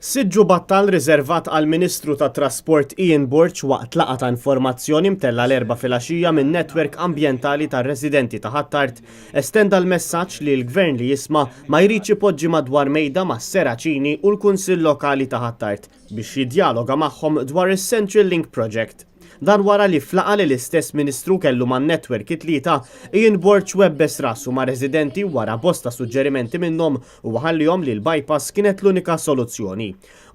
Siġġu battal riservat għal Ministru ta' Trasport Ian Burch waqt laqa ta' informazzjoni mtella l-4 filgħaxija minn netwerk ambjentali tar residenti ta' Ħattart estenda l-messaġġ li l-Gvern li jisma' ma jridx ipoġġi madwar mejda ma' Seraċini u l-Kunsill Lokali ta' Ħattart biex jiddialoga magħhom dwar is-Central Link Project. Dan wara li flaqa li l-istess Ministru kellu man netwerk it-tlieta Ian Burch webbes rasu ma' residenti wara bosta suġġerimenti minnhom u ħallihom li l-bypass kienet l-unika soluzzjoni.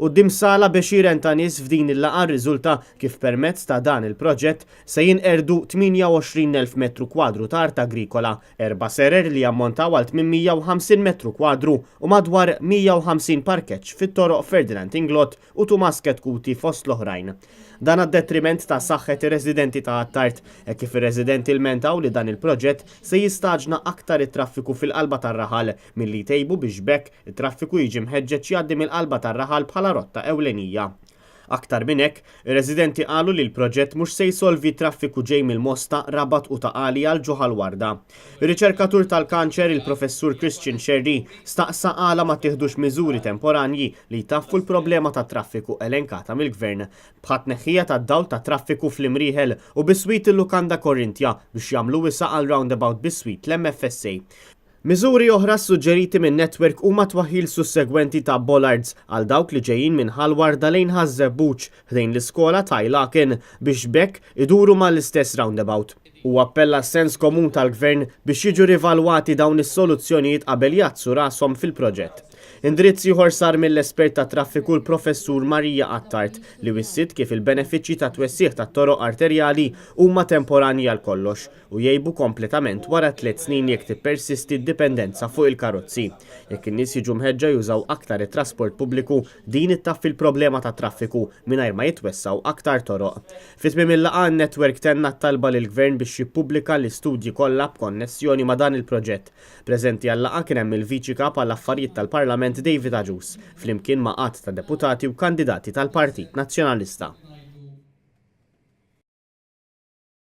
U dimsala Bexir ta' nies f'din il-laqa riżulta kif permezz ta' dan il-proġett se jinqerdu 28,000 metru kwadru ta' art agrikola, 4 serer li jammontaw għal 850 metru kwadru u madwar 150 parkeġġ fit-toroq Ferdinand Inglot u Tumas Ketkuti fost l-oħrajn. Dan għad-detriment ta' saħħet ir-residenti ta' Ħattart kif ir-residenti lmentaw li dan il-proġett se jistaġna aktar it-traffiku fil-qalba tar-raħal milli jtejbu biex bekk it-traffiku jiġi mħeġġeġ jgħaddi mill-qalba tar-raħal bħala rotta ewlenija. Aktar minn hekk, ir-residenti qalu li l-proġett mhux se jsolvi traffiku ġej mill-Mosta, Rabat u Taqali għal Ġuħa Warda. Ir-riċerkatur tal-kanċer il-professur Christian Sherry staqsa qala ma tieħdux miżuri temporanji li jtaffu l-problema ta' traffiku elenkata mill-Gvern bħat neħħija tad-dawl ta' traffiku fl-Imrieħel u biswit il-Lukanda Korintja biex jagħmlu wisaq għal roundabout biswit l-MFSA. Miżuri oħra suġġeriti minn netwerk huma twaħħil sussegwenti ta' bollards għal dawk li ġejjin minn Ħalwarda lejn Ħażebbuċ ħdejn l-iskola ta' Ilaken biex bekk iduru mal-istess roundabout. U appella sens komun tal-Gvern biex jiġu rivalwati dawn is-soluzzjonijiet qabel jazzu rashom fil-proġett. Indirizz ieħor sar mill-espert ta' traffiku l-professur Marija Attart li wissit kif il-benefiċċji ta' twessieħ tat-toroq arterjali huma temporanji għal kollox u jgħibu kompletament wara 3 snin jekk tippersisti d-dipendenza fuq il-karozzi. Jekk in-nies jiġu mħeġġa jużaw aktar it-trasport pubbliku din ittaffi l-problema ta' traffiku mingħajr ma jitwessaw aktar toroq. Fit-tmiem il-laqgħa n-netwerk tenna talba lill-Gvern biex jippubblika l-istudji kollha b'konnessjoni ma' dan il-proġett. Preżenti għall-laqgħa kien hemm il-Viċi Kap għall-Affarijiet tal-Parlament David Aġus, flimkien ma' qatt ta' deputati u kandidati tal-Partit Nazzjonalista.